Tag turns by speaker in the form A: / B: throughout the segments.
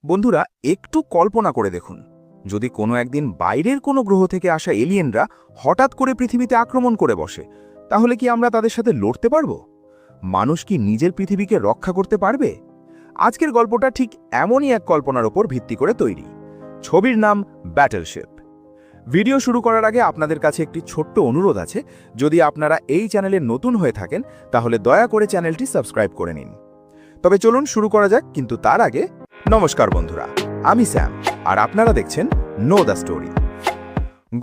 A: বন্ধুরা, একটু কল্পনা করে দেখুন, যদি কোনো একদিন বাইরের কোনো গ্রহ থেকে আসা এলিয়েনরা হঠাৎ করে পৃথিবীতে আক্রমণ করে বসে, তাহলে কি আমরা তাদের সাথে লড়তে পারব? মানুষ কি নিজের পৃথিবীকে রক্ষা করতে পারবে? আজকের গল্পটা ঠিক এমনই এক কল্পনার ওপর ভিত্তি করে তৈরি। ছবির নাম ব্যাটলশিপ। ভিডিও শুরু করার আগে আপনাদের কাছে একটি ছোট্ট অনুরোধ আছে। যদি আপনারা এই চ্যানেলে নতুন হয়ে থাকেন, তাহলে দয়া করে চ্যানেলটি সাবস্ক্রাইব করে নিন। তবে চলুন শুরু করা যাক, কিন্তু তার আগে নমস্কার বন্ধুরা, আমি স্যাম, আর আপনারা দেখছেন নো দ্য স্টোরি।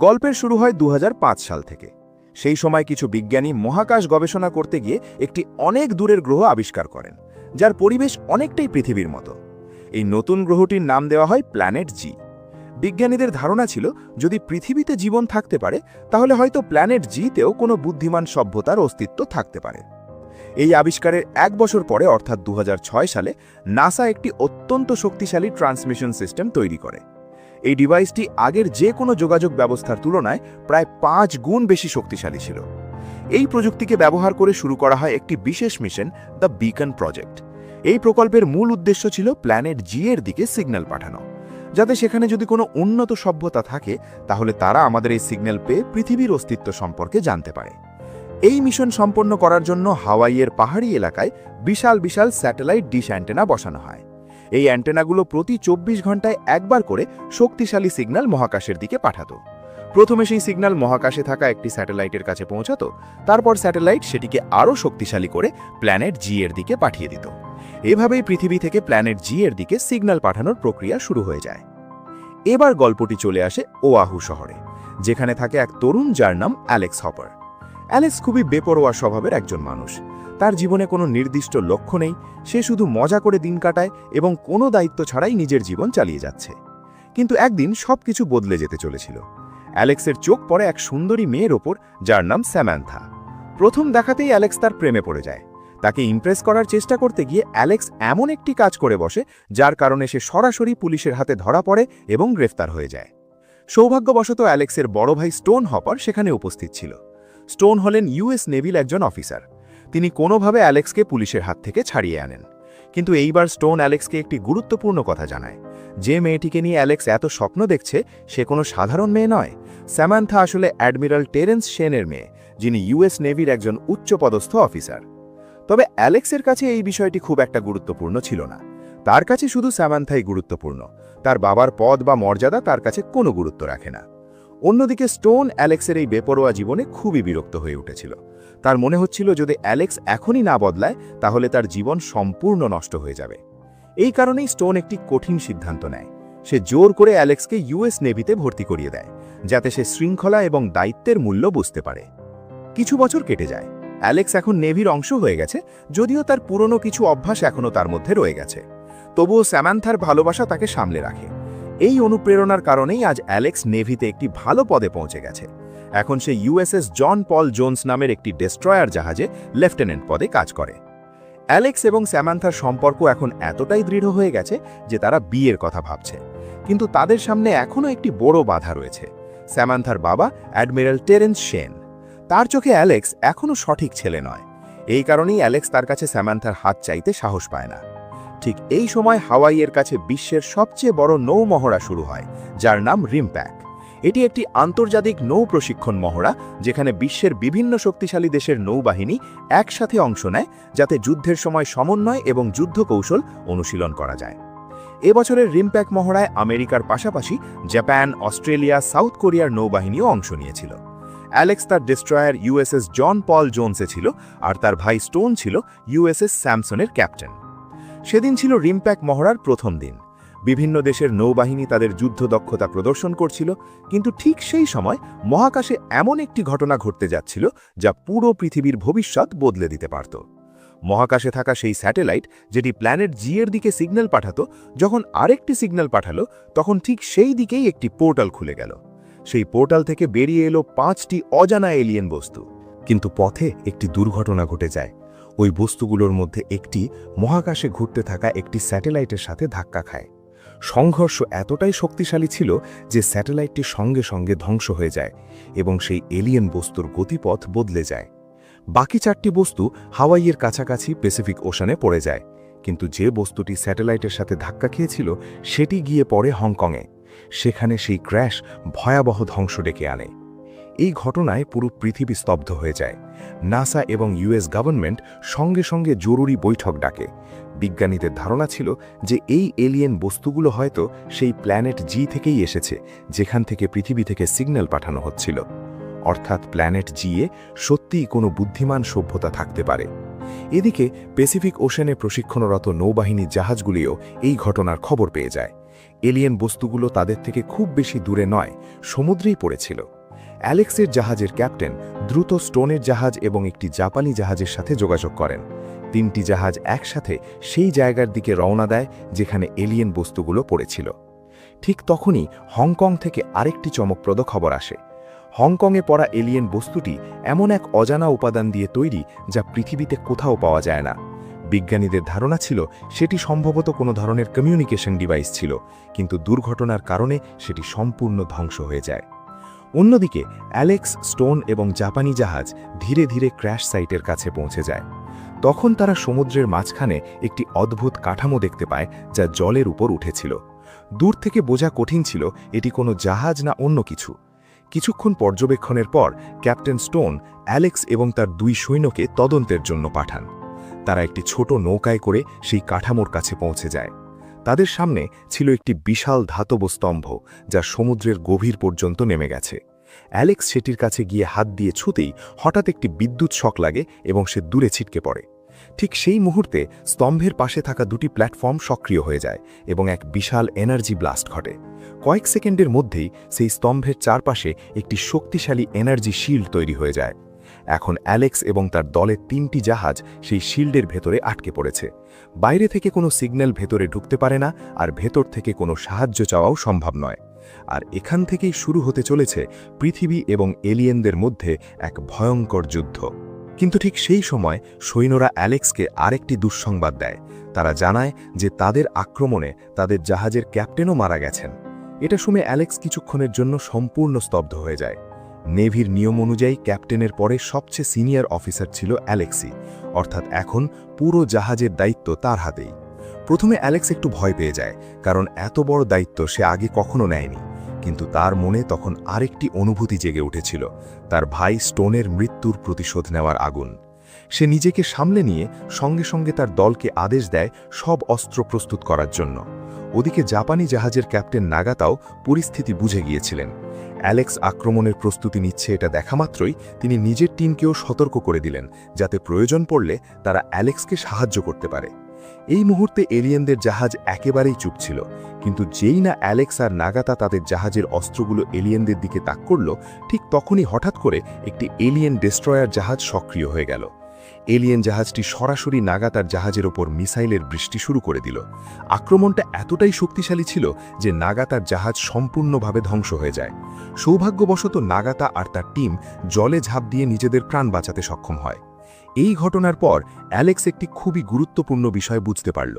A: গল্পের শুরু হয় 2005 সাল থেকে। সেই সময় কিছু বিজ্ঞানী মহাকাশ গবেষণা করতে গিয়ে একটি অনেক দূরের গ্রহ আবিষ্কার করেন, যার পরিবেশ অনেকটাই পৃথিবীর মতো। এই নতুন গ্রহটির নাম দেওয়া হয় প্ল্যানেট জি। বিজ্ঞানীদের ধারণা ছিল, যদি পৃথিবীতে জীবন থাকতে পারে, তাহলে হয়তো প্ল্যানেট জিতেও কোনো বুদ্ধিমান সভ্যতার অস্তিত্ব থাকতে পারে। এই আবিষ্কারের এক বছর পরে, অর্থাৎ 2006 সালে, নাসা একটি অত্যন্ত শক্তিশালী ট্রান্সমিশন সিস্টেম তৈরি করে। এই ডিভাইসটি আগের যে কোনো যোগাযোগ ব্যবস্থার তুলনায় প্রায় 5 গুণ বেশি শক্তিশালী ছিল। এই প্রযুক্তিকে ব্যবহার করে শুরু করা হয় একটি বিশেষ মিশন, দ্য বিকন প্রজেক্ট। এই প্রকল্পের মূল উদ্দেশ্য ছিল প্ল্যানেট জি এর দিকে সিগন্যাল পাঠানো, যাতে সেখানে যদি কোনো উন্নত সভ্যতা থাকে, তাহলে তারা আমাদের এই সিগন্যাল পেয়ে পৃথিবীর অস্তিত্ব সম্পর্কে জানতে পারে। এই মিশন সম্পন্ন করার জন্য হাওয়াইয়ের পাহাড়ি এলাকায় বিশাল বিশাল স্যাটেলাইট ডিশ অ্যান্টেনা বসানো হয়। এই অ্যান্টেনাগুলো প্রতি 24 ঘন্টায় একবার করে শক্তিশালী সিগন্যাল মহাকাশের দিকে পাঠাতো। প্রথমে সেই সিগন্যাল মহাকাশে থাকা একটি স্যাটেলাইটের কাছে পৌঁছাতো, তারপর স্যাটেলাইট সেটিকে আরও শক্তিশালী করে প্ল্যানেট জি এর দিকে পাঠিয়ে দিত। এভাবেই পৃথিবী থেকে প্ল্যানেট জি এর দিকে সিগন্যাল পাঠানোর প্রক্রিয়া শুরু হয়ে যায়। এবার গল্পটি চলে আসে ওয়াহু শহরে, যেখানে থাকে এক তরুণ যার নাম অ্যালেক্স হপার। অ্যালেক্স খুবই বেপরোয়া স্বভাবের একজন মানুষ। তার জীবনে কোনো নির্দিষ্ট লক্ষ্য নেই, সে শুধু মজা করে দিন কাটায় এবং কোনো দায়িত্ব ছাড়াই নিজের জীবন চালিয়ে যাচ্ছে। কিন্তু একদিন সবকিছু বদলে যেতে চলেছিল। অ্যালেক্সের চোখ পড়ে এক সুন্দরী মেয়ের ওপর, যার নাম স্যামান্থা। প্রথম দেখাতেই অ্যালেক্স তার প্রেমে পড়ে যায়। তাকে ইমপ্রেস করার চেষ্টা করতে গিয়ে অ্যালেক্স এমন একটি কাজ করে বসে, যার কারণে সে সরাসরি পুলিশের হাতে ধরা পড়ে এবং গ্রেফতার হয়ে যায়। সৌভাগ্যবশত অ্যালেক্সের বড় ভাই স্টোন হপার সেখানে উপস্থিত ছিল। স্টোন হলেন ইউএস নেভির একজন অফিসার। তিনি কোনোভাবে অ্যালেক্সকে পুলিশের হাত থেকে ছাড়িয়ে আনেন। কিন্তু এইবার স্টোন অ্যালেক্সকে একটি গুরুত্বপূর্ণ কথা জানায়। যে মেয়েটিকে নিয়ে অ্যালেক্স এত স্বপ্ন দেখছে, সে কোনো সাধারণ মেয়ে নয়। স্যামান্থা আসলে অ্যাডমিরাল টেরেন্স শেনের মেয়ে, যিনি ইউএস নেভির একজন উচ্চপদস্থ অফিসার। তবে অ্যালেক্সের কাছে এই বিষয়টি খুব একটা গুরুত্বপূর্ণ ছিল না। তার কাছে শুধু স্যামান্থাই গুরুত্বপূর্ণ। তার বাবার পদ বা মর্যাদা তার কাছে কোনো গুরুত্ব রাখে না। অন্যদিকে স্টোন অ্যালেক্সের এই বেপরোয়া জীবনে খুবই বিরক্ত হয়ে উঠেছিল। তার মনে হচ্ছিল, যদি অ্যালেক্স এখনই না বদলায়, তাহলে তার জীবন সম্পূর্ণ নষ্ট হয়ে যাবে। এই কারণেই স্টোন একটি কঠিন সিদ্ধান্ত নেয়। সে জোর করে অ্যালেক্সকে ইউএস নেভিতে ভর্তি করিয়ে দেয়, যাতে সে শৃঙ্খলা এবং দায়িত্বের মূল্য বুঝতে পারে। কিছু বছর কেটে যায়। অ্যালেক্স এখন নেভির অংশ হয়ে গেছে, যদিও তার পুরনো কিছু অভ্যাস এখনও তার মধ্যে রয়ে গেছে। তবুও স্যামান্থার ভালোবাসা তাকে সামলে রাখে। এই অনুপ্রেরণার কারণেই আজ অ্যালেক্স নেভিতে একটি ভালো পদে পৌঁছে গেছে। এখন সে ইউএসএস জন পল জোন্স নামের একটি ডেস্ট্রয়ার জাহাজে লেফটেন্যান্ট পদে কাজ করে। অ্যালেক্স এবং স্যামান্থার সম্পর্ক এখন এতটাই দৃঢ় হয়ে গেছে যে তারা বিয়ের কথা ভাবছে। কিন্তু তাদের সামনে এখনও একটি বড় বাধা রয়েছে। স্যামান্থার বাবা অ্যাডমিরাল টেরেন্স শেন। তার চোখে অ্যালেক্স এখনও সঠিক ছেলে নয়। এই কারণেই অ্যালেক্স তার কাছে স্যামান্থার হাত চাইতে সাহস পায় না। ঠিক এই সময় হাওয়াইয়ের কাছে বিশ্বের সবচেয়ে বড় নৌ মহড়া শুরু হয়, যার নাম রিমপ্যাক। এটি একটি আন্তর্জাতিক নৌ প্রশিক্ষণ মহড়া, যেখানে বিশ্বের বিভিন্ন শক্তিশালী দেশের নৌবাহিনী একসাথে অংশ নেয়, যাতে যুদ্ধের সময় সমন্বয় এবং যুদ্ধ কৌশল অনুশীলন করা যায়। এবছরের রিমপ্যাক মহড়ায় আমেরিকার পাশাপাশি জাপান, অস্ট্রেলিয়া, সাউথ কোরিয়ার নৌবাহিনীও অংশ নিয়েছিল। অ্যালেক্স তার ডেস্ট্রয়ার ইউএসএস জন পল জোন্সে ছিল, আর তার ভাই স্টোন ছিল ইউএসএস স্যামসনের ক্যাপ্টেন। সেদিন ছিল রিমপ্যাক মহড়ার প্রথম দিন। বিভিন্ন দেশের নৌবাহিনী তাদের যুদ্ধ দক্ষতা প্রদর্শন করছিল, কিন্তু ঠিক সেই সময় মহাকাশে এমন একটি ঘটনা ঘটতে যাচ্ছিল, যা পুরো পৃথিবীর ভবিষ্যৎ বদলে দিতে পারত। মহাকাশে থাকা সেই স্যাটেলাইট, যেটি প্ল্যানেট জি এর দিকে সিগন্যাল পাঠাতো, যখন আরেকটি সিগন্যাল পাঠালো, তখন ঠিক সেই দিকেই একটি পোর্টাল খুলে গেল। সেই পোর্টাল থেকে বেরিয়ে এলো 5টি অজানা এলিয়েন বস্তু। কিন্তু পথে একটি দুর্ঘটনা ঘটে যায়। ওই বস্তুগুলোর মধ্যে একটি মহাকাশে ঘুরতে থাকা একটি স্যাটেলাইটের সাথে ধাক্কা খায়। সংঘর্ষ এতটাই শক্তিশালী ছিল যে স্যাটেলাইটটি সঙ্গে সঙ্গে ধ্বংস হয়ে যায় এবং সেই এলিয়েন বস্তুর গতিপথ বদলে যায়। বাকি 4টি বস্তু হাওয়াইয়ের কাছাকাছি প্যাসিফিক ওশানে পড়ে যায় কিন্তু যে বস্তুটি স্যাটেলাইটের সাথে ধাক্কা খেয়েছিল সেটি গিয়ে পড়ে হংকংয়ে। সেখানে সেই ক্র্যাশ ভয়াবহ ধ্বংস ডেকে আনে। এই ঘটনায় পুরো পৃথিবী স্তব্ধ হয়ে যায়। নাসা এবং ইউএস গভর্নমেন্ট সঙ্গে সঙ্গে জরুরি বৈঠক ডাকে। বিজ্ঞানীদের ধারণা ছিল যে এই এলিয়েন বস্তুগুলো হয়তো সেই প্ল্যানেট জি থেকেই এসেছে, যেখান থেকে পৃথিবী থেকে সিগন্যাল পাঠানো হচ্ছিল। অর্থাৎ প্ল্যানেট জিয়ে সত্যিই কোনো বুদ্ধিমান সভ্যতা থাকতে পারে। এদিকে প্যাসিফিক ওশেনে প্রশিক্ষণরত নৌবাহিনীর জাহাজগুলিও এই ঘটনার খবর পেয়ে যায়। এলিয়েন বস্তুগুলো তাদের থেকে খুব বেশি দূরে নয়, সমুদ্রেই পড়েছিল। অ্যালেক্সের জাহাজের ক্যাপ্টেন দ্রুত স্টোনের জাহাজ এবং একটি জাপানি জাহাজের সাথে যোগাযোগ করেন। 3টি জাহাজ একসাথে সেই জায়গার দিকে রওনা দেয় যেখানে এলিয়েন বস্তুগুলো পড়েছিল। ঠিক তখনই হংকং থেকে আরেকটি চমকপ্রদ খবর আসে। হংকংয়ে পড়া এলিয়েন বস্তুটি এমন এক অজানা উপাদান দিয়ে তৈরি যা পৃথিবীতে কোথাও পাওয়া যায় না। বিজ্ঞানীদের ধারণা ছিল সেটি সম্ভবত কোনো ধরনের কমিউনিকেশন ডিভাইস ছিল, কিন্তু দুর্ঘটনার কারণে সেটি সম্পূর্ণ ধ্বংস হয়ে যায়। অন্যদিকে অ্যালেক্স, স্টোন এবং জাপানি জাহাজ ধীরে ধীরে ক্র্যাশ সাইটের কাছে পৌঁছে যায়। তখন তারা সমুদ্রের মাঝখানে একটি অদ্ভুত কাঠামো দেখতে পায় যা জলের উপর উঠেছিল। দূর থেকে বোঝা কঠিন ছিল এটি কোনো জাহাজ না অন্য কিছু। কিছুক্ষণ পর্যবেক্ষণের পর ক্যাপ্টেন স্টোন অ্যালেক্স এবং তার 2 সৈন্যকে তদন্তের জন্য পাঠান। তারা একটি ছোট নৌকায় করে সেই কাঠামোর কাছে পৌঁছে যায়। তাদের সামনে ছিল একটি বিশাল ধাতব স্তম্ভ যা সমুদ্রের গভীর পর্যন্ত নেমে গেছে। অ্যালেক্স সেটির কাছে গিয়ে হাত দিয়ে ছুঁতেই হঠাৎ একটি বিদ্যুৎ শক লাগে এবং সে দূরে ছিটকে পড়ে। ঠিক সেই মুহূর্তে স্তম্ভের পাশে থাকা 2টি প্ল্যাটফর্ম সক্রিয় হয়ে যায় এবং এক বিশাল এনার্জি ব্লাস্ট ঘটে। কয়েক সেকেন্ডের মধ্যেই সেই স্তম্ভের চারপাশে একটি শক্তিশালী এনার্জি শিল্ড তৈরি হয়ে যায়। এখন অ্যালেক্স এবং তার দলের 3টি জাহাজ সেই শিল্ডের ভেতরে আটকে পড়েছে। বাইরে থেকে কোনো সিগন্যাল ভেতরে ঢুকতে পারে না, আর ভেতর থেকে কোনো সাহায্য চাওয়াও সম্ভব নয়। আর এখান থেকেই শুরু হতে চলেছে পৃথিবী এবং এলিয়েনদের মধ্যে এক ভয়ঙ্কর যুদ্ধ। কিন্তু ঠিক সেই সময় সৈন্যরা অ্যালেক্সকে আরেকটি দুঃসংবাদ দেয়। তারা জানায় যে তাদের আক্রমণে তাদের জাহাজের ক্যাপ্টেনও মারা গেছেন। এটা শুনে অ্যালেক্স কিছুক্ষণের জন্য সম্পূর্ণ স্তব্ধ হয়ে যায়। নেভির নিয়ম অনুযায়ী ক্যাপ্টেনের পরে সবচেয়ে সিনিয়র অফিসার ছিল অ্যালেক্সই, অর্থাৎ এখন পুরো জাহাজের দায়িত্ব তার হাতেই। প্রথমে অ্যালেক্স একটু ভয় পেয়ে যায়, কারণ এত বড় দায়িত্ব সে আগে কখনো নেয়নি। কিন্তু তার মনে তখন আরেকটি অনুভূতি জেগে উঠেছিল, তার ভাই স্টোনের মৃত্যুর প্রতিশোধ নেওয়ার আগুন। সে নিজেকে সামলে নিয়ে সঙ্গে সঙ্গে তার দলকে আদেশ দেয় সব অস্ত্র প্রস্তুত করার জন্য। ওদিকে জাপানি জাহাজের ক্যাপ্টেন নাগাতাও পরিস্থিতি বুঝে গিয়েছিলেন। অ্যালেক্স আক্রমণের প্রস্তুতি নিচ্ছে এটা দেখা মাত্রই তিনি নিজের টিমকেও সতর্ক করে দিলেন, যাতে প্রয়োজন পড়লে তারা অ্যালেক্সকে সাহায্য করতে পারে। এই মুহূর্তে এলিয়েনদের জাহাজ একেবারেই চুপ ছিল, কিন্তু যেই না অ্যালেক্স আর নাগাতা তাদের জাহাজের অস্ত্রগুলো এলিয়েনদের দিকে তাক করল, ঠিক তখনই হঠাৎ করে একটি এলিয়েন ডেস্ট্রয়ার জাহাজ সক্রিয় হয়ে গেল। এলিয়েন জাহাজটি সরাসরি নাগাতার জাহাজের ওপর মিসাইলের বৃষ্টি শুরু করে দিল। আক্রমণটা এতটাই শক্তিশালী ছিল যে নাগাতার জাহাজ সম্পূর্ণভাবে ধ্বংস হয়ে যায়। সৌভাগ্যবশত নাগাতা আর তার টিম জলে ঝাঁপ দিয়ে নিজেদের প্রাণ বাঁচাতে সক্ষম হয়। এই ঘটনার পর অ্যালেক্স একটি খুবই গুরুত্বপূর্ণ বিষয় বুঝতে পারল।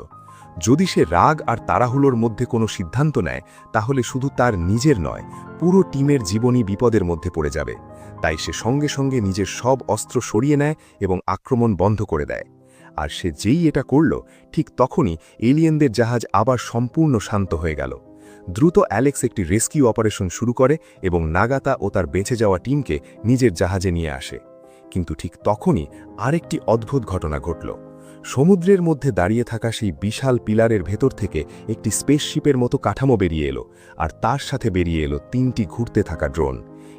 A: যদি সে রাগ আর তাড়াহুড়োর মধ্যে কোনো সিদ্ধান্ত নেয়, তাহলে শুধু তার নিজের নয়, পুরো টিমের জীবনই বিপদের মধ্যে পড়ে যাবে। তাই সে সঙ্গে সঙ্গে নিজের সব অস্ত্র সরিয়ে নেয় এবং আক্রমণ বন্ধ করে দেয়। আর সে যেই এটা করল, ঠিক তখনই এলিয়েনদের জাহাজ আবার সম্পূর্ণ শান্ত হয়ে গেল। দ্রুত অ্যালেক্স একটি রেস্কিউ অপারেশন শুরু করে এবং নাগাতা ও তার বেঁচে যাওয়া টিমকে নিজের জাহাজে নিয়ে আসে। কিন্তু ঠিক তখনই আরেকটি অদ্ভুত ঘটনা ঘটল। সমুদ্রের মধ্যে দাঁড়িয়ে থাকা সেই বিশাল পিলারের ভেতর থেকে একটি স্পেসশিপের মতো কাঠামো বেরিয়ে এলো, আর তার সাথে বেরিয়ে এলো 3টি ঘুরতে থাকা ড্রোন।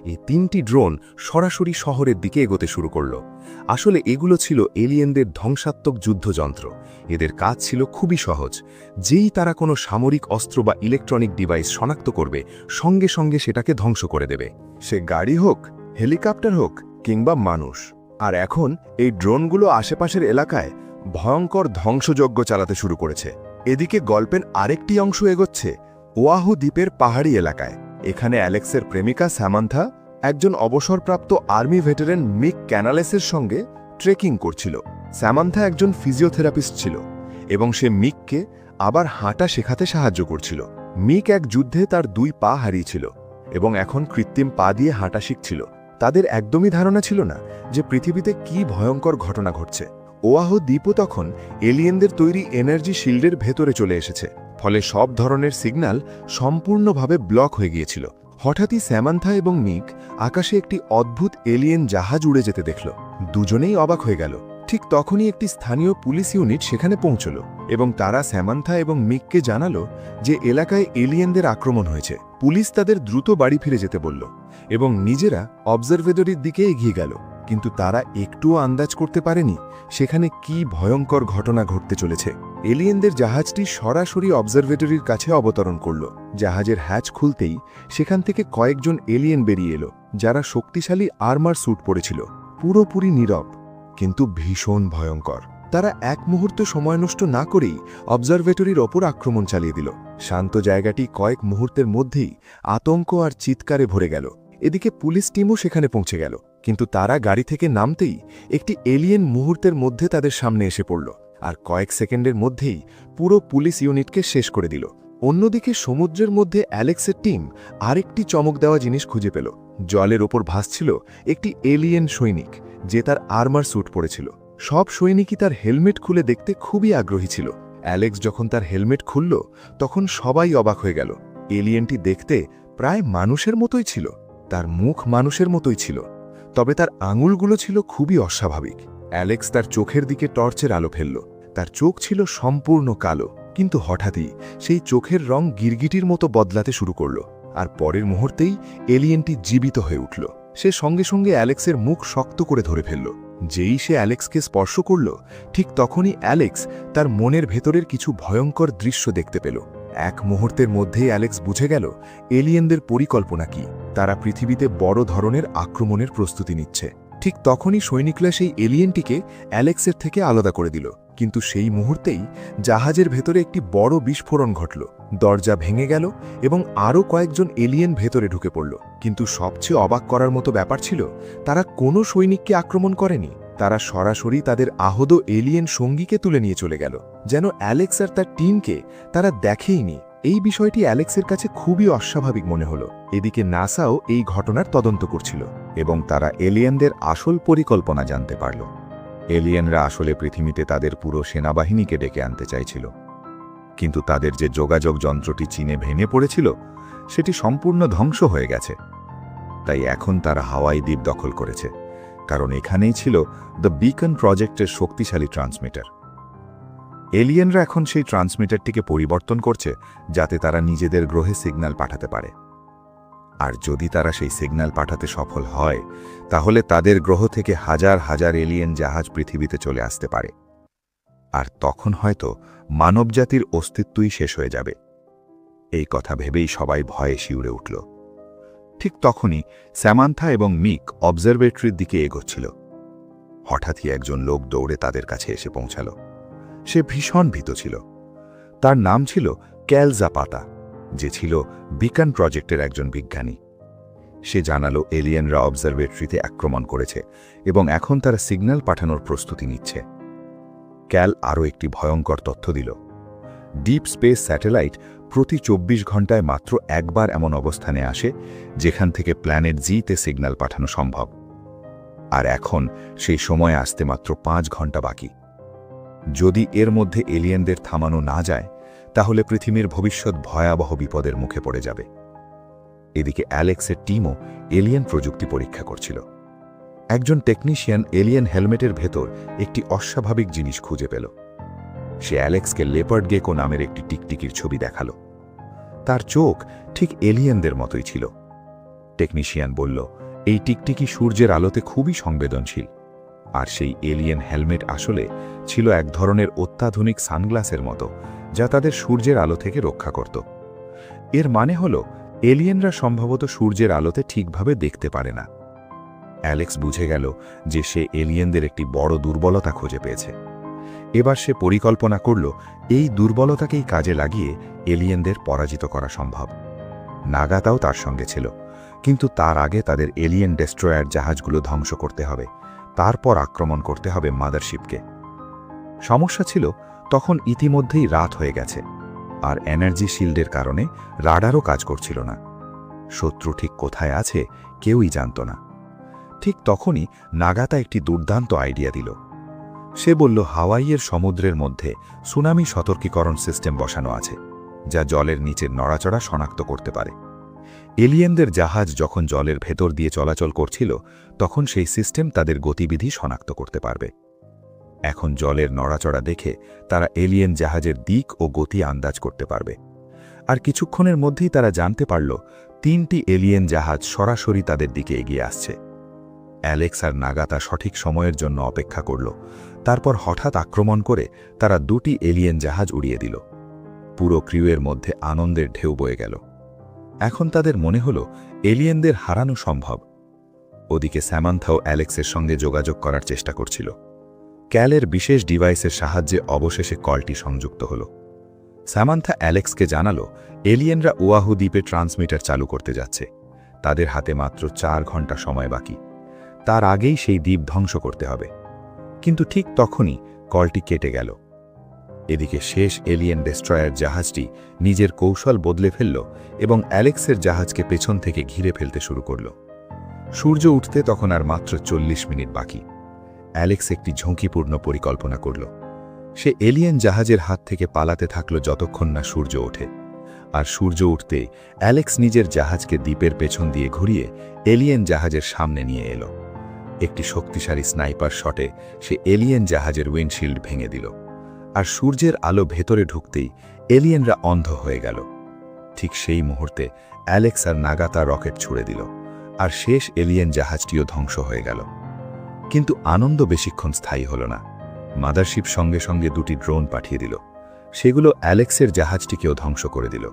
A: এই 3টি ড্রোন সরাসরি শহরের দিকে এগোতে শুরু করল। আসলে এগুলো ছিল এলিয়েনদের ধ্বংসাত্মক যুদ্ধযন্ত্র। এদের কাজ ছিল খুবই সহজ। যেই তারা কোনো সামরিক অস্ত্র বা ইলেকট্রনিক ডিভাইস শনাক্ত করবে, সঙ্গে সঙ্গে সেটাকে ধ্বংস করে দেবে, সে গাড়ি হোক, হেলিকপ্টার হোক কিংবা মানুষ। আর এখন এই ড্রোনগুলো আশেপাশের এলাকায় ভয়ঙ্কর ধ্বংসযজ্ঞ চালাতে শুরু করেছে। এদিকে গল্পের আরেকটি অংশ এগোচ্ছে ওয়াহু দ্বীপের পাহাড়ি এলাকায়। এখানে অ্যালেক্সের প্রেমিকা স্যামান্থা একজন অবসরপ্রাপ্ত আর্মি ভেটারেন মিক ক্যানালেসের সঙ্গে ট্রেকিং করছিল। স্যামান্থা একজন ফিজিওথেরাপিস্ট ছিল এবং সে মিককে আবার হাঁটা শেখাতে সাহায্য করছিল। মিক এক যুদ্ধে তার 2 পা হারিয়েছিল এবং এখন কৃত্রিম পা দিয়ে হাঁটা শিখছিল। তাদের একদমই ধারণা ছিল না যে পৃথিবীতে কি ভয়ঙ্কর ঘটনা ঘটছে। ওয়াহো দ্বীপও তখন এলিয়েনদের তৈরি এনার্জি শিল্ডের ভেতরে চলে এসেছে, ফলে সব ধরনের সিগন্যাল সম্পূর্ণভাবে ব্লক হয়ে গিয়েছিল। হঠাৎই স্যামান্থা এবং মিক আকাশে একটি অদ্ভুত এলিয়েন জাহাজ উড়ে যেতে দেখল। দুজনেই অবাক হয়ে গেল। ঠিক তখনই একটি স্থানীয় পুলিশ ইউনিট সেখানে পৌঁছল এবং তারা স্যামান্থা এবং মিককে জানালো যে এলাকায় এলিয়েনদের আক্রমণ হয়েছে। পুলিশ তাদের দ্রুত বাড়ি ফিরে যেতে বলল এবং নিজেরা অবজারভেটরির দিকে এগিয়ে গেল, কিন্তু তারা একটুও আন্দাজ করতে পারেনি সেখানে কি ভয়ঙ্কর ঘটনা ঘটতে চলেছে। এলিয়েনদের জাহাজটি সরাসরি অবজারভেটরির কাছে অবতরণ করল। জাহাজের হ্যাচ খুলতেই সেখান থেকে কয়েকজন এলিয়েন বেরিয়ে এলো, যারা শক্তিশালী আর্মার স্যুট পরেছিল, পুরোপুরি নীরব কিন্তু ভীষণ ভয়ঙ্কর। তারা এক মুহূর্ত সময় নষ্ট না করেই অবজারভেটরির ওপর আক্রমণ চালিয়ে দিল। শান্ত জায়গাটি কয়েক মুহূর্তের মধ্যেই আতঙ্ক আর চিৎকারে ভরে গেল। এদিকে পুলিশ টিমও সেখানে পৌঁছে গেল, কিন্তু তারা গাড়ি থেকে নামতেই একটি এলিয়েন মুহূর্তের মধ্যে তাদের সামনে এসে পড়ল আর কয়েক সেকেন্ডের মধ্যেই পুরো পুলিশ ইউনিটকে শেষ করে দিল। অন্যদিকে সমুদ্রের মধ্যে অ্যালেক্সের টিম আরেকটি চমক দেওয়া জিনিস খুঁজে পেল। জলের ওপর ভাসছিল একটি এলিয়েন সৈনিক, যে তার আর্মার স্যুট পরেছিল। সব সৈনিকই তার হেলমেট খুলে দেখতে খুবই আগ্রহী ছিল। অ্যালেক্স যখন তার হেলমেট খুলল তখন সবাই অবাক হয়ে গেল। এলিয়েনটি দেখতে প্রায় মানুষের মতোই ছিল, তার মুখ মানুষের মতোই ছিল, তবে তার আঙুলগুলো ছিল খুবই অস্বাভাবিক। অ্যালেক্স তার চোখের দিকে টর্চের আলো ফেলল। তার চোখ ছিল সম্পূর্ণ কালো, কিন্তু হঠাৎই সেই চোখের রং গিরগিটির মতো বদলাতে শুরু করল, আর পরের মুহূর্তেই এলিয়েনটি জীবিত হয়ে উঠল। সে সঙ্গে সঙ্গে অ্যালেক্সের মুখ শক্ত করে ধরে ফেলল। যেই সে অ্যালেক্সকে স্পর্শ করল, ঠিক তখনই অ্যালেক্স তার মনের ভেতরের কিছু ভয়ঙ্কর দৃশ্য দেখতে পেল। এক মুহূর্তের মধ্যেই অ্যালেক্স বুঝে গেল এলিয়েনদের পরিকল্পনা কি। তারা পৃথিবীতে বড় ধরনের আক্রমণের প্রস্তুতি নিচ্ছে। ঠিক তখনই সৈনিকরা সেই এলিয়েনটিকে অ্যালেক্সের থেকে আলাদা করে দিল, কিন্তু সেই মুহূর্তেই জাহাজের ভেতরে একটি বড় বিস্ফোরণ ঘটল। দরজা ভেঙে গেল এবং আরও কয়েকজন এলিয়েন ভেতরে ঢুকে পড়ল। কিন্তু সবচেয়ে অবাক করার মতো ব্যাপার ছিল, তারা কোনো সৈনিককে আক্রমণ করেনি। তারা সরাসরি তাদের আহত এলিয়েন সঙ্গীকে তুলে নিয়ে চলে গেল, যেন অ্যালেক্স আর তার টিমকে তারা দেখেইনি। এই বিষয়টি অ্যালেক্সের কাছে খুবই অস্বাভাবিক মনে হলো। এদিকে নাসাও এই ঘটনার তদন্ত করছিল এবং তারা এলিয়েনদের আসল পরিকল্পনা জানতে পারল। এলিয়েনরা আসলে পৃথিবীতে তাদের পুরো সেনাবাহিনীকে ডেকে আনতে চাইছিল, কিন্তু তাদের যে যোগাযোগ যন্ত্রটি চীনে ভেঙে পড়েছিল সেটি সম্পূর্ণ ধ্বংস হয়ে গেছে। তাই এখন তারা হাওয়াই দ্বীপ দখল করেছে, কারণ এখানেই ছিল দ্য বিকন প্রজেক্টের শক্তিশালী ট্রান্সমিটার। এলিয়েনরা এখন সেই ট্রান্সমিটারটিকে পরিবর্তন করছে যাতে তারা নিজেদের গ্রহে সিগন্যাল পাঠাতে পারে। আর যদি তারা সেই সিগন্যাল পাঠাতে সফল হয়, তাহলে তাদের গ্রহ থেকে হাজার হাজার এলিয়েন জাহাজ পৃথিবীতে চলে আসতে পারে। আর তখন হয়তো মানবজাতির অস্তিত্বই শেষ হয়ে যাবে। এই কথা ভেবেই সবাই ভয়ে শিউরে উঠল। ঠিক তখনই স্যামান্থা এবং মিক অবজারভেটরির দিকে এগোচ্ছিল। হঠাৎই একজন লোক দৌড়ে তাদের কাছে এসে পৌঁছাল। সে ভীষণ ভীত ছিল। তার নাম ছিল ক্যাল জাপাতা, যে ছিল বিকন প্রজেক্টের একজন বিজ্ঞানী। সে জানালো এলিয়েনরা অবজারভেটরিতে আক্রমণ করেছে এবং এখন তারা সিগন্যাল পাঠানোর প্রস্তুতি নিচ্ছে। ক্যাল আরও একটি ভয়ঙ্কর তথ্য দিল। ডিপ স্পেস স্যাটেলাইট প্রতি 24 ঘণ্টায় মাত্র একবার এমন অবস্থানে আসে যেখান থেকে প্ল্যানেট জিতে সিগন্যাল পাঠানো সম্ভব, আর এখন সেই সময় আসতে মাত্র 5 ঘণ্টা বাকি। যদি এর মধ্যে এলিয়েনদের থামানো না যায়, তাহলে পৃথিবীর ভবিষ্যৎ ভয়াবহ বিপদের মুখে পড়ে যাবে। এদিকে অ্যালেক্সের টিমও এলিয়েন প্রযুক্তি পরীক্ষা করছিল। একজন টেকনিশিয়ান এলিয়েন হেলমেটের ভেতর একটি অস্বাভাবিক জিনিস খুঁজে পেল। সে অ্যালেক্সকে লেপার্ড গেকো নামের একটি টিকটিকির ছবি দেখালো। তার চোখ ঠিক এলিয়েনদের মতোই ছিল। টেকনিশিয়ান বলল, এই টিকটিকি সূর্যের আলোতে খুবই সংবেদনশীল, আর সেই এলিয়েন হেলমেট আসলে ছিল এক ধরনের অত্যাধুনিক সানগ্লাসের মতো, যা তাদের সূর্যের আলো থেকে রক্ষা করত। এর মানে হল এলিয়েনরা সম্ভবত সূর্যের আলোতে ঠিকভাবে দেখতে পারে না। অ্যালেক্স বুঝে গেল যে সে এলিয়েনদের একটি বড় দুর্বলতা খুঁজে পেয়েছে। এবার সে পরিকল্পনা করল এই দুর্বলতাকেই কাজে লাগিয়ে এলিয়েনদের পরাজিত করা সম্ভব। নাগাতাও তার সঙ্গে ছিল, কিন্তু তার আগে তাদের এলিয়েন ডেস্ট্রয়ার জাহাজগুলো ধ্বংস করতে হবে, তারপর আক্রমণ করতে হবে মাদারশিপকে। সমস্যা ছিল, তখন ইতিমধ্যেই রাত হয়ে গেছে, আর এনার্জি শিল্ডের কারণে রাডারও কাজ করছিল না। শত্রু ঠিক কোথায় আছে কেউই জানত না। ঠিক তখনই নাগাতা একটি দুর্দান্ত আইডিয়া দিল।
B: সে বলল হাওয়াইয়ের সমুদ্রের মধ্যে সুনামি সতর্কীকরণ সিস্টেম বসানো আছে, যা জলের নিচের নড়াচড়া শনাক্ত করতে পারে। এলিয়েনদের জাহাজ যখন জলের ভেতর দিয়ে চলাচল করছিল, তখন সেই সিস্টেম তাদের গতিবিধি শনাক্ত করতে পারবে। এখন জলের নড়াচড়া দেখে তারা এলিয়েন জাহাজের দিক ও গতি আন্দাজ করতে পারবে। আর কিছুক্ষণের মধ্যেই তারা জানতে পারল 3টি এলিয়েন জাহাজ সরাসরি তাদের দিকে এগিয়ে আসছে। অ্যালেক্স আর নাগাতা সঠিক সময়ের জন্য অপেক্ষা করল। তারপর হঠাৎ আক্রমণ করে তারা 2টি এলিয়েন জাহাজ উড়িয়ে দিল। পুরো ক্রিউয়ের মধ্যে আনন্দের ঢেউ বয়ে গেল। এখন তাদের মনে হল এলিয়েনদের হারানো সম্ভব। ওদিকে স্যামান্থাও অ্যালেক্সের সঙ্গে যোগাযোগ করার চেষ্টা করছিল। ক্যালের বিশেষ ডিভাইসের সাহায্যে অবশেষে কলটি সংযুক্ত হল। স্যামান্থা অ্যালেক্সকে জানালো এলিয়েনরা ওয়াহু দ্বীপে ট্রান্সমিটার চালু করতে যাচ্ছে। তাদের হাতে মাত্র 4 ঘন্টা সময় বাকি। তার আগেই সেই দ্বীপ ধ্বংস করতে হবে। কিন্তু ঠিক তখনই কলটি কেটে গেল। এদিকে শেষ এলিয়েন ডেস্ট্রয়ার জাহাজটি নিজের কৌশল বদলে ফেলল এবং অ্যালেক্সের জাহাজকে পেছন থেকে ঘিরে ফেলতে শুরু করল। সূর্য উঠতে তখন আর মাত্র 40 মিনিট বাকি। অ্যালেক্স একটি ঝুঁকিপূর্ণ পরিকল্পনা করল। সে এলিয়েন জাহাজের হাত থেকে পালাতে থাকল যতক্ষণ না সূর্য ওঠে। আর সূর্য উঠতে অ্যালেক্স নিজের জাহাজকে দ্বীপের পেছন দিয়ে ঘুরিয়ে এলিয়েন জাহাজের সামনে নিয়ে এলো। একটি শক্তিশালী স্নাইপার শটে সে এলিয়েন জাহাজের উইন্ডশিল্ড ভেঙে দিল। আর সূর্যের আলো ভেতরে ঢুকতেই এলিয়েনরা অন্ধ হয়ে গেল। ঠিক সেই মুহূর্তে অ্যালেক্স আর নাগাতা রকেট ছুড়ে দিল, আর শেষ এলিয়েন জাহাজটিও ধ্বংস হয়ে গেল। কিন্তু আনন্দ বেশিক্ষণ স্থায়ী হল না। মাদারশিপ সঙ্গে সঙ্গে 2টি ড্রোন পাঠিয়ে দিল। সেগুলো অ্যালেক্সের জাহাজটিকেও ধ্বংস করে দিল।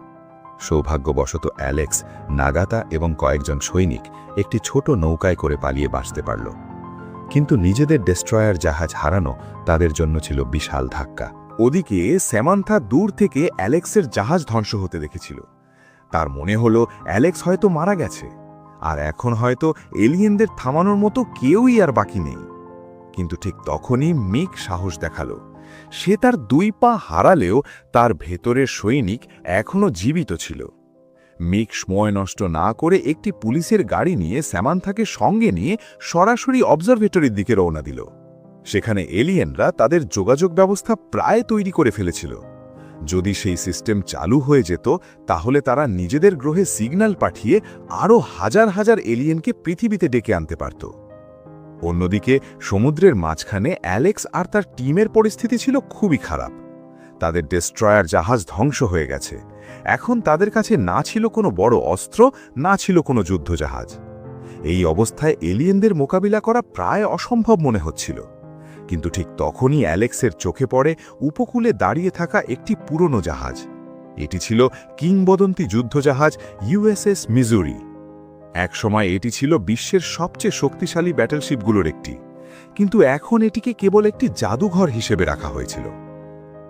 B: সৌভাগ্যবশত অ্যালেক্স, নাগাতা এবং কয়েকজন সৈনিক একটি ছোট নৌকায় করে পালিয়ে বাঁচতে পারল। কিন্তু নিজেদের ডেস্ট্রয়ার জাহাজ হারানো তাদের জন্য ছিল বিশাল ধাক্কা।
A: ওদিকে স্যামান্থা দূর থেকে অ্যালেক্সের জাহাজ ধ্বংস হতে দেখেছিল। তার মনে হলো অ্যালেক্স হয়তো মারা গেছে, আর এখন হয়তো এলিয়েনদের থামানোর মতো কেউই আর বাকি নেই। কিন্তু ঠিক তখনই মিক সাহস দেখালো। সে তার 2 পা হারালেও তার ভেতরের সৈনিক এখনও জীবিত ছিল। মিক সময় নষ্ট না করে একটি পুলিশের গাড়ি নিয়ে স্যামান্থাকে সঙ্গে নিয়ে সরাসরি অবজারভেটরির দিকে রওনা দিল। সেখানে এলিয়েনরা তাদের যোগাযোগ ব্যবস্থা প্রায় তৈরি করে ফেলেছিল। যদি সেই সিস্টেম চালু হয়ে যেত, তাহলে তারা নিজেদের গ্রহে সিগন্যাল পাঠিয়ে আরও হাজার হাজার এলিয়েনকে পৃথিবীতে ডেকে আনতে পারত। অন্যদিকে সমুদ্রের মাঝখানে অ্যালেক্স আর তার টিমের পরিস্থিতি ছিল খুবই খারাপ। তাদের ডেস্ট্রয়ার জাহাজ ধ্বংস হয়ে গেছে। এখন তাদের কাছে না ছিল কোনো বড় অস্ত্র, না ছিল কোনো যুদ্ধজাহাজ। এই অবস্থায় এলিয়েনদের মোকাবিলা করা প্রায় অসম্ভব মনে হচ্ছিল। কিন্তু ঠিক তখনই অ্যালেক্সের চোখে পড়ে উপকূলে দাঁড়িয়ে থাকা একটি পুরনো জাহাজ। এটি ছিল কিংবদন্তি যুদ্ধজাহাজ ইউএসএস মিজুরি। একসময় এটি ছিল বিশ্বের সবচেয়ে শক্তিশালী ব্যাটেলশিপগুলোর একটি, কিন্তু এখন এটিকে কেবল একটি জাদুঘর হিসেবে রাখা হয়েছিল।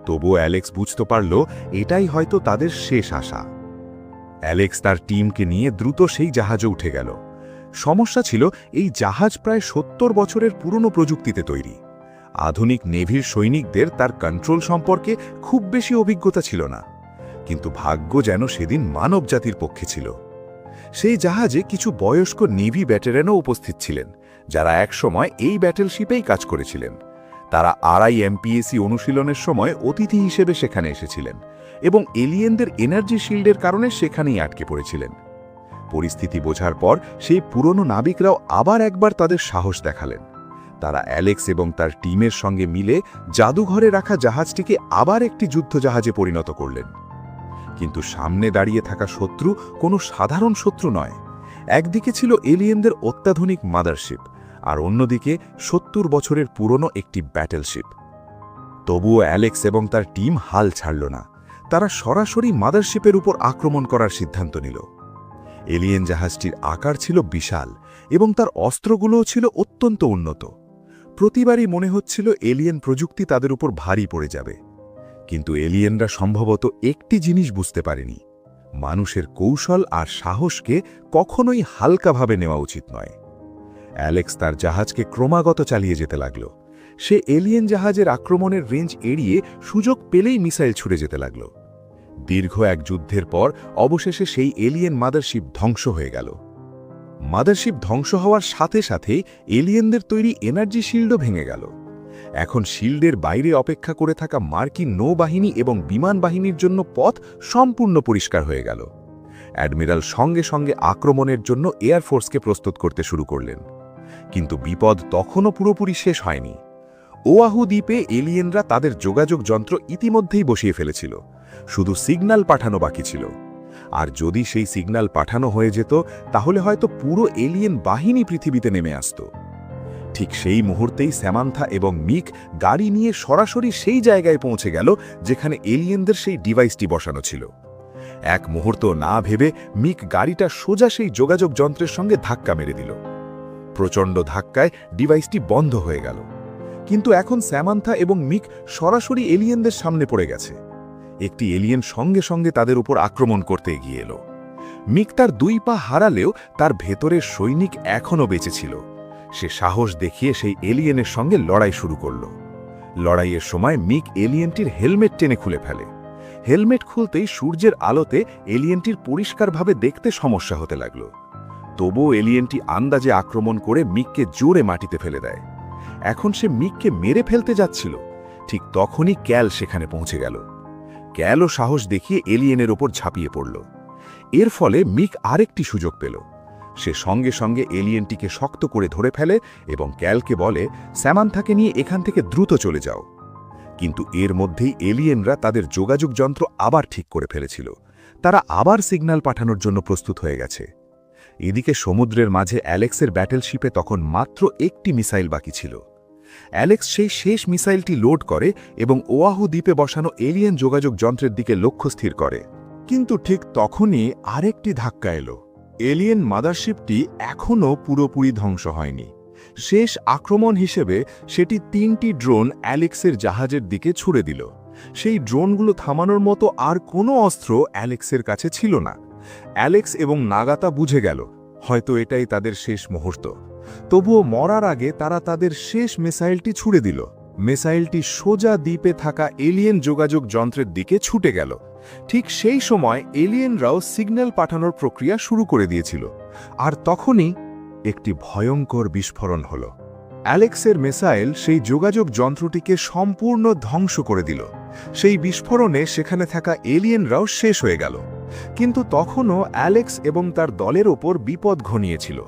A: তবুও অ্যালেক্স বুঝতে পারল এটাই হয়তো তাদের শেষ আশা। অ্যালেক্স তার টিমকে নিয়ে দ্রুত সেই জাহাজে উঠে গেল। সমস্যা ছিল এই জাহাজ প্রায় 70 বছরের পুরনো প্রযুক্তিতে তৈরি। আধুনিক নেভির সৈনিকদের তার কন্ট্রোল সম্পর্কে খুব বেশি অভিজ্ঞতা ছিল না। কিন্তু ভাগ্য যেন সেদিন মানবজাতির পক্ষে ছিল। সেই জাহাজে কিছু বয়স্ক নেভি ব্যাটেরিয়ানও উপস্থিত ছিলেন, যারা একসময় এই ব্যাটেলশিপেই কাজ করেছিলেন। তারা RIMPAC অনুশীলনের সময় অতিথি হিসেবে সেখানে এসেছিলেন এবং এলিয়েনদের এনার্জি শিল্ডের কারণে সেখানেই আটকে পড়েছিলেন। পরিস্থিতি বোঝার পর সেই পুরনো নাবিকরাও আবার একবার তাদের সাহস দেখালেন। তারা অ্যালেক্স এবং তার টিমের সঙ্গে মিলে জাদুঘরে রাখা জাহাজটিকে আবার একটি যুদ্ধজাহাজে পরিণত করলেন। কিন্তু সামনে দাঁড়িয়ে থাকা শত্রু কোনো সাধারণ শত্রু নয়। একদিকে ছিল এলিয়েনদের অত্যাধুনিক মাদারশিপ, আর অন্যদিকে 70 বছরের পুরনো একটি ব্যাটেলশিপ। তবুও অ্যালেক্স এবং তার টিম হাল ছাড়ল না। তারা সরাসরি মাদারশিপের উপর আক্রমণ করার সিদ্ধান্ত নিল। এলিয়েন জাহাজটির আকার ছিল বিশাল এবং তার অস্ত্রগুলোও ছিল অত্যন্ত উন্নত। প্রতিবারই মনে হচ্ছিল এলিয়েন প্রযুক্তি তাদের উপর ভারী পড়ে যাবে। কিন্তু এলিয়েনরা সম্ভবত একটি জিনিস বুঝতে পারেনি: মানুষের কৌশল আর সাহসকে কখনোই হালকাভাবে নেওয়া উচিত নয়। অ্যালেক্স তার জাহাজকে ক্রমাগত চালিয়ে যেতে লাগল। সে এলিয়েন জাহাজের আক্রমণের রেঞ্জ এড়িয়ে সুযোগ পেলেই মিসাইল ছুড়ে যেতে লাগল। দীর্ঘ এক যুদ্ধের পর অবশেষে সেই এলিয়েন মাদারশিপ ধ্বংস হয়ে গেল। মাদারশিপ ধ্বংস হওয়ার সাথে সাথেই এলিয়েনদের তৈরি এনার্জি শিল্ডও ভেঙে গেল। এখন শিল্ডের বাইরে অপেক্ষা করে থাকা মার্কিন নৌবাহিনী এবং বিমান বাহিনীর জন্য পথ সম্পূর্ণ পরিষ্কার হয়ে গেল। অ্যাডমিরাল সঙ্গে সঙ্গে আক্রমণের জন্য এয়ারফোর্সকে প্রস্তুত করতে শুরু করলেন। কিন্তু বিপদ তখনও পুরোপুরি শেষ হয়নি। ওয়াহু দ্বীপে এলিয়েনরা তাদের যোগাযোগ যন্ত্র ইতিমধ্যেই বসিয়ে ফেলেছিল, শুধু সিগন্যাল পাঠানো বাকি ছিল। আর যদি সেই সিগন্যাল পাঠানো হয়ে যেত, তাহলে হয়তো পুরো এলিয়েন বাহিনী পৃথিবীতে নেমে আসত। ঠিক সেই মুহূর্তেই স্যামান্থা এবং মিক গাড়ি নিয়ে সরাসরি সেই জায়গায় পৌঁছে গেল যেখানে এলিয়েনদের সেই ডিভাইসটি বসানো ছিল। এক মুহূর্ত না ভেবে মিক গাড়িটা সোজা সেই যোগাযোগ যন্ত্রের সঙ্গে ধাক্কা মেরে দিল। প্রচণ্ড ধাক্কায় ডিভাইসটি বন্ধ হয়ে গেল। কিন্তু এখন স্যামান্থা এবং মিক সরাসরি এলিয়েনদের সামনে পড়ে গেছে। একটি এলিয়েন সঙ্গে সঙ্গে তাদের উপর আক্রমণ করতে এগিয়ে এলো। মিক তার 2 পা হারালেও তার ভেতরের সৈনিক এখনও বেঁচে ছিল। সে সাহস দেখিয়ে সেই এলিয়েনের সঙ্গে লড়াই শুরু করল। লড়াইয়ের সময় মিক এলিয়েনটির হেলমেট টেনে খুলে ফেলে। হেলমেট খুলতেই সূর্যের আলোতে এলিয়েনটির পরিষ্কারভাবে দেখতে সমস্যা হতে লাগল। তবুও এলিয়েনটি আন্দাজে আক্রমণ করে মিককে জোরে মাটিতে ফেলে দেয়। এখন সে মিককে মেরে ফেলতে যাচ্ছিল, ঠিক তখনই ক্যাল সেখানে পৌঁছে গেল। ক্যালও সাহস দেখিয়ে এলিয়েনের ওপর ঝাঁপিয়ে পড়ল। এর ফলে মিক আরেকটি সুযোগ পেল। সে সঙ্গে সঙ্গে এলিয়েনটিকে শক্ত করে ধরে ফেলে এবং ক্যালকে বলে, স্যামান্থাকে নিয়ে এখান থেকে দ্রুত চলে যাও। কিন্তু এর মধ্যেই এলিয়েনরা তাদের যোগাযোগ যন্ত্র আবার ঠিক করে ফেলেছিল। তারা আবার সিগন্যাল পাঠানোর জন্য প্রস্তুত হয়ে গেছে। এদিকে সমুদ্রের মাঝে অ্যালেক্সের ব্যাটেলশিপে তখন মাত্র একটি মিসাইল বাকি ছিল। অ্যালেক্স সেই শেষ মিসাইলটি লোড করে এবং ওয়াহু দ্বীপে বসানো এলিয়েন যোগাযোগ যন্ত্রের দিকে লক্ষ্য স্থির করে। কিন্তু ঠিক তখনই আরেকটি ধাক্কা এলো। এলিয়েন মাদারশিপটি এখনও পুরোপুরি ধ্বংস হয়নি। শেষ আক্রমণ হিসেবে সেটি 3টি ড্রোন অ্যালেক্সের জাহাজের দিকে ছুড়ে দিল। সেই ড্রোনগুলো থামানোর মতো আর কোনো অস্ত্র অ্যালেক্সের কাছে ছিল না। অ্যালেক্স এবং নাগাতা বুঝে গেল, হয়তো এটাই তাদের শেষ মুহূর্ত। তবুও মরার আগে তারা তাদের শেষ মিসাইলটি ছুড়ে দিল। মিসাইলটি সোজা দ্বীপে থাকা এলিয়েন যোগাযোগ যন্ত্রের দিকে ছুটে গেল। ঠিক সেই সময় এলিয়েনরাও সিগন্যাল পাঠানোর প্রক্রিয়া শুরু করে দিয়েছিল। আর তখনই একটি ভয়ঙ্কর বিস্ফোরণ হল। অ্যালেক্সের মিসাইল সেই যোগাযোগ যন্ত্রটিকে সম্পূর্ণ ধ্বংস করে দিল। সেই বিস্ফোরণে সেখানে থাকা এলিয়েনরাও শেষ হয়ে গেল। কিন্তু তখনও অ্যালেক্স এবং তার দলের ওপর বিপদ ঘনিয়েছিল।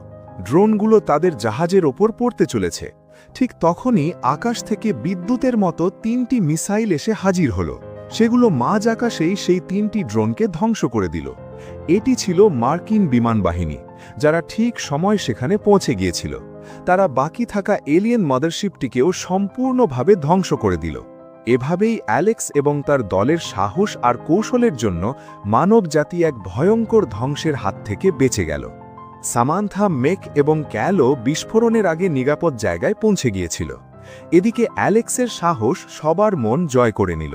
A: ড্রোনগুলো তাদের জাহাজের ওপর পড়তে চলেছে। ঠিক তখনই আকাশ থেকে বিদ্যুতের মতো 3টি মিসাইল এসে হাজির হল। সেগুলো মাঝ আকাশেই সেই 3টি ড্রোনকে ধ্বংস করে দিল। এটি ছিল মার্কিন বিমান বাহিনী, যারা ঠিক সময় সেখানে পৌঁছে গিয়েছিল। তারা বাকি থাকা এলিয়েন মাদারশিপটিকেও সম্পূর্ণভাবে ধ্বংস করে দিল। এভাবেই অ্যালেক্স এবং তার দলের সাহস আর কৌশলের জন্য মানব জাতি এক ভয়ঙ্কর ধ্বংসের হাত থেকে বেঁচে গেল। সামান্থা, মেক এবং ক্যালও বিস্ফোরণের আগে নিরাপদ জায়গায় পৌঁছে গিয়েছিল। এদিকে অ্যালেক্সের সাহস সবার মন জয় করে নিল।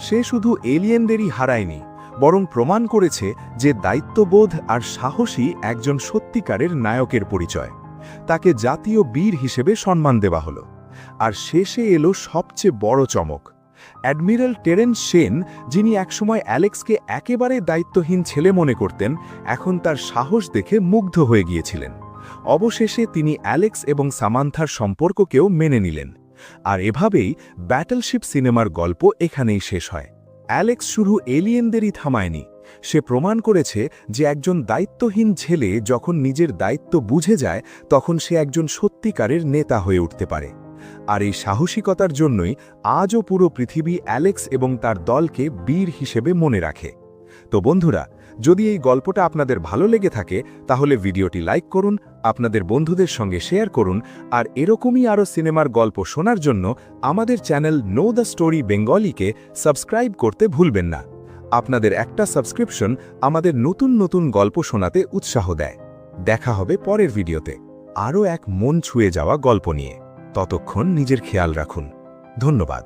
A: সে শুধু এলিয়েনদেরই হারায়নি, বরং প্রমাণ করেছে যে দায়িত্ববোধ আর সাহসী একজন সত্যিকারের নায়কের পরিচয়। তাকে জাতীয় বীর হিসেবে সম্মান দেওয়া হলো। আর শেষে এলো সবচেয়ে বড় চমক। অ্যাডমিরাল টেরেন্স সেন, যিনি একসময় অ্যালেক্সকে একেবারে দায়িত্বহীন ছেলে মনে করতেন, এখন তার সাহস দেখে মুগ্ধ হয়ে গিয়েছিলেন। অবশেষে তিনি অ্যালেক্স এবং সামান্থার সম্পর্ককেও মেনে নিলেন। আর এভাবেই ব্যাটলশিপ সিনেমার গল্প এখানেই শেষ হয়। অ্যালেক্স শুধু এলিয়েনদেরই থামায়নি, সে প্রমাণ করেছে যে একজন দায়িত্বহীন ছেলে যখন নিজের দায়িত্ব বুঝে যায়, তখন সে একজন সত্যিকারের নেতা হয়ে উঠতে পারে। আর এই সাহসিকতার জন্যই আজও পুরো পৃথিবী অ্যালেক্স এবং তার দলকে বীর হিসেবে মনে রাখে। তো বন্ধুরা, যদি এই গল্পটা আপনাদের ভালো লেগে থাকে, তাহলে ভিডিওটি লাইক করুন, আপনাদের বন্ধুদের সঙ্গে শেয়ার করুন, আর এরকমই আরও সিনেমার গল্প শোনার জন্য আমাদের চ্যানেল নো দ্য স্টোরি বেঙ্গলিকে সাবস্ক্রাইব করতে ভুলবেন না। আপনাদের একটা সাবস্ক্রিপশন আমাদের নতুন নতুন গল্প শোনাতে উৎসাহ দেয়। দেখা হবে পরের ভিডিওতে আরও এক মন ছুঁয়ে যাওয়া গল্প নিয়ে। ততক্ষণ নিজের খেয়াল রাখুন। ধন্যবাদ।